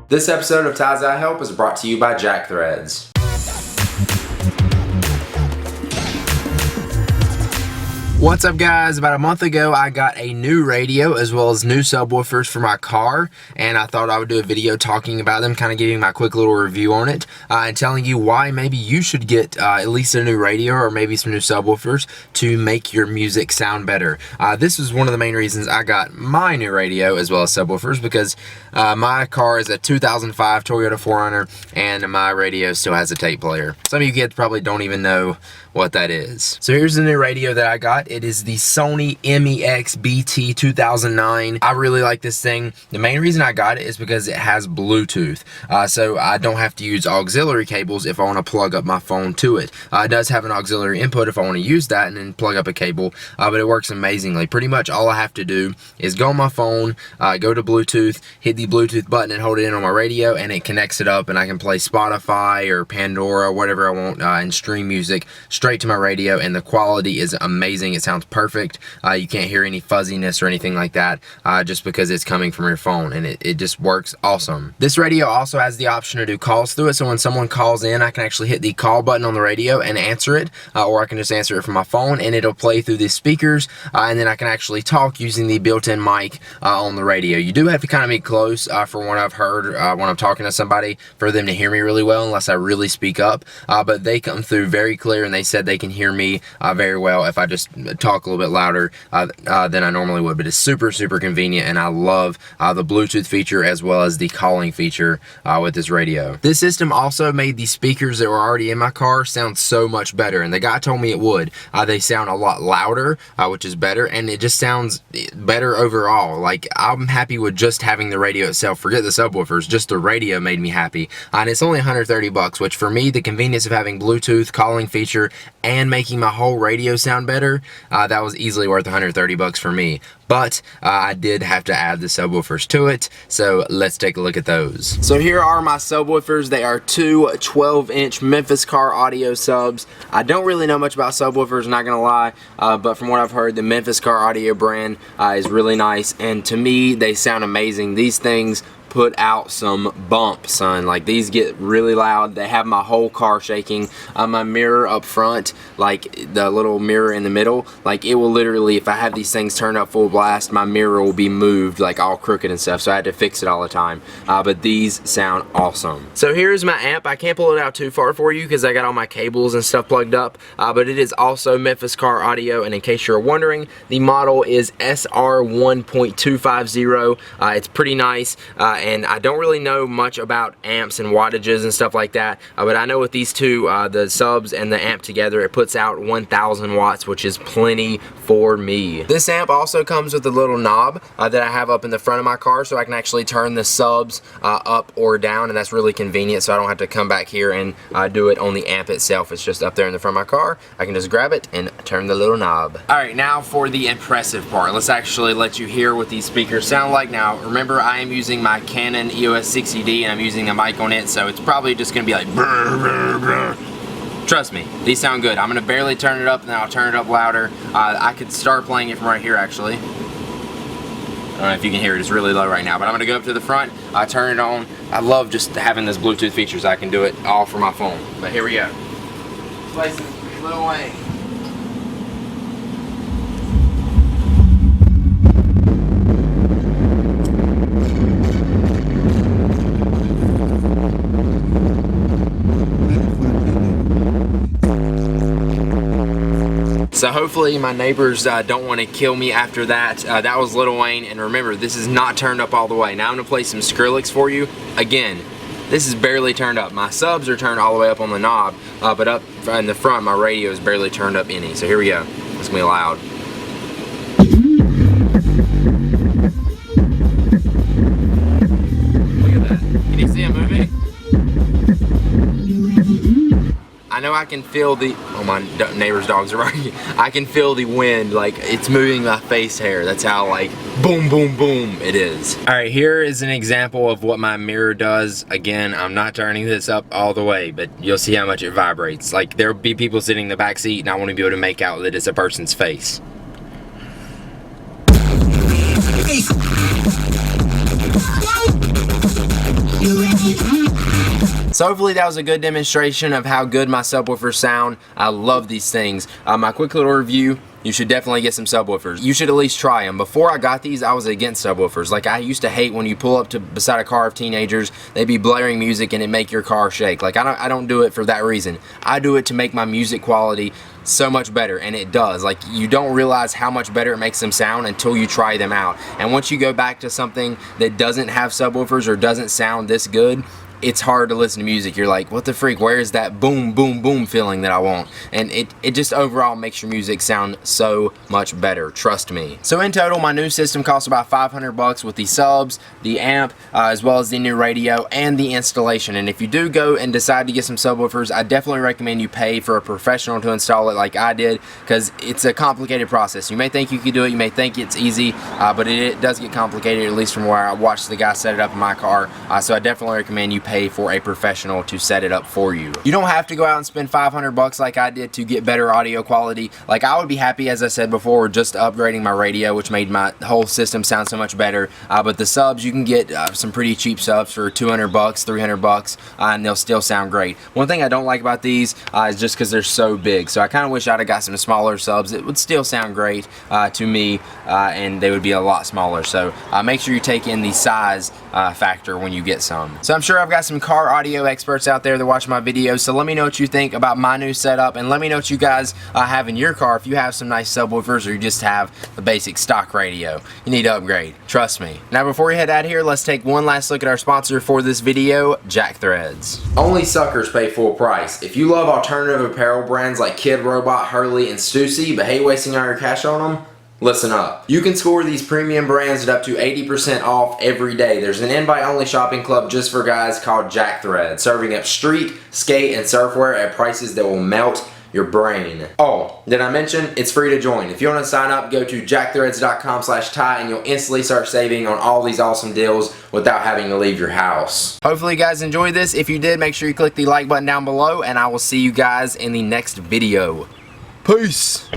This episode of Ty's Eye Help is brought to you by Jack Threads. What's up, guys? About a month ago I got a new radio as well as new subwoofers for my car, and I thought I would do a video talking about them, kind of giving my quick little review on it, and telling you why maybe you should get at least a new radio or maybe some new subwoofers to make your music sound better. This was one of the main reasons I got my new radio as well as subwoofers, because my car is a 2005 Toyota 4Runner and my radio still has a tape player. Some of you kids probably don't even know what that is. So here's the new radio that I got. It is the Sony MEX BT 2009. I really like this thing. The main reason I got it is because it has Bluetooth. So I don't have to use auxiliary cables if I want to plug up my phone to it. It does have an auxiliary input if I want to use that and then plug up a cable, but it works amazingly. Pretty much all I have to do is go on my phone, go to Bluetooth, hit the Bluetooth button and hold it in on my radio, and it connects it up, and I can play Spotify or Pandora, whatever I want, and stream music straight to my radio, and the quality is amazing. It sounds perfect. You can't hear any fuzziness or anything like that, just because it's coming from your phone, and it just works awesome. This radio also has the option to do calls through it, so when someone calls in, I can actually hit the call button on the radio and answer it, or I can just answer it from my phone and it'll play through the speakers, and then I can actually talk using the built-in mic on the radio. You do have to kind of be close, for what I've heard when I'm talking to somebody, for them to hear me really well unless I really speak up, but they come through very clear, and they said they can hear me very well if I just talk a little bit louder than I normally would. But it's super convenient, and I love the Bluetooth feature as well as the calling feature with this radio. This system also made the speakers that were already in my car sound so much better, and the guy told me it would. They sound a lot louder, which is better, and it just sounds better overall. Like, I'm happy with just having the radio itself. Forget the subwoofers, just the radio made me happy, and it's only 130 bucks, which for me, the convenience of having Bluetooth calling feature and making my whole radio sound better, that was easily worth 130 bucks for me. But I did have to add the subwoofers to it, so let's take a look at those. So here are my subwoofers. They are two 12-inch Memphis car audio subs. I don't really know much about subwoofers, not gonna lie, but from what I've heard, the Memphis car audio brand is really nice, and to me, they sound amazing. These things put out some bump, son. Like, these get really loud. They have my whole car shaking. My mirror up front, like the little mirror in the middle, like, it will literally, if I have these things turned up full blast, my mirror will be moved like all crooked and stuff, so I had to fix it all the time. But these sound awesome. So here's my amp. I can't pull it out too far for you because I got all my cables and stuff plugged up, but it is also Memphis car audio, and in case you're wondering, the model is SR 1.250. It's pretty nice, and I don't really know much about amps and wattages and stuff like that, but I know with these two, the subs and the amp together, it puts out 1,000 watts, which is plenty for me. This amp also comes with a little knob that I have up in the front of my car, so I can actually turn the subs up or down, and that's really convenient, so I don't have to come back here and do it on the amp itself. It's just up there in the front of my car. I can just grab it and turn the little knob. Alright, now for the impressive part. Let's actually let you hear what these speakers sound like. Now, remember, I am using my Canon EOS 60D, and I'm using a mic on it, so it's probably just gonna be like brr, brr, brr. Trust me, these sound good. I'm gonna barely turn it up, and then I'll turn it up louder. I could start playing it from right here, actually. I don't know if you can hear it, it's really low right now, but I'm gonna go up to the front, turn it on. I love just having this Bluetooth features. I can do it all from my phone. But here we go. Play some Lil Wayne. So hopefully my neighbors don't want to kill me after that. That was Lil Wayne, and remember, this is not turned up all the way. Now I'm going to play some Skrillex for you. Again, this is barely turned up. My subs are turned all the way up on the knob, but up in the front, my radio is barely turned up any. So here we go. It's going to be loud. Look at that. Can you see it moving? I know I can feel the, oh, my neighbor's dogs are barking. I can feel the wind, like it's moving my face hair. That's how, like, boom, boom, boom it is. All right, here is an example of what my mirror does. Again, I'm not turning this up all the way, but you'll see how much it vibrates. Like, there'll be people sitting in the back seat, and I want to be able to make out that it's a person's face. So hopefully that was a good demonstration of how good my subwoofers sound. I love these things. My quick little review: you should definitely get some subwoofers. You should at least try them. Before I got these, I was against subwoofers. Like, I used to hate when you pull up to beside a car of teenagers, they'd be blaring music and it make your car shake. Like, I don't do it for that reason. I do it to make my music quality so much better, and it does. Like, you don't realize how much better it makes them sound until you try them out. And once you go back to something that doesn't have subwoofers or doesn't sound this good, it's hard to listen to music. You're like, what the freak, where is that boom, boom, boom feeling that I want? And it just overall makes your music sound so much better, trust me. So in total, my new system costs about $500 with the subs, the amp, as well as the new radio and the installation. And if you do go and decide to get some subwoofers, I definitely recommend you pay for a professional to install it like I did, because it's a complicated process. You may think you can do it, you may think it's easy, but it does get complicated, at least from where I watched the guy set it up in my car. So I definitely recommend you pay for a professional to set it up for you. You don't have to go out and spend $500 like I did to get better audio quality. Like, I would be happy, as I said before, just upgrading my radio, which made my whole system sound so much better. But the subs, you can get some pretty cheap subs for $200, $300, and they'll still sound great. One thing I don't like about these is just because they're so big. So I kind of wish I'd have got some smaller subs. It would still sound great to me, and they would be a lot smaller. So make sure you take in the size factor when you get some. So I'm sure I've got some car audio experts out there that watch my videos, so let me know what you think about my new setup, and let me know what you guys have in your car. If you have some nice subwoofers or you just have the basic stock radio, you need to upgrade, trust me. Now before we head out here, let's take one last look at our sponsor for this video, Jack Threads. Only suckers pay full price. If you love alternative apparel brands like Kid Robot, Hurley, and Stussy, but hate wasting all your cash on them, listen up. You can score these premium brands at up to 80% off every day. There's an invite-only shopping club just for guys called Jack Threads, serving up street, skate, and surfwear at prices that will melt your brain. Oh, did I mention it's free to join? If you want to sign up, go to jackthreads.com/Ty and you'll instantly start saving on all these awesome deals without having to leave your house. Hopefully you guys enjoyed this. If you did, make sure you click the like button down below, and I will see you guys in the next video. Peace!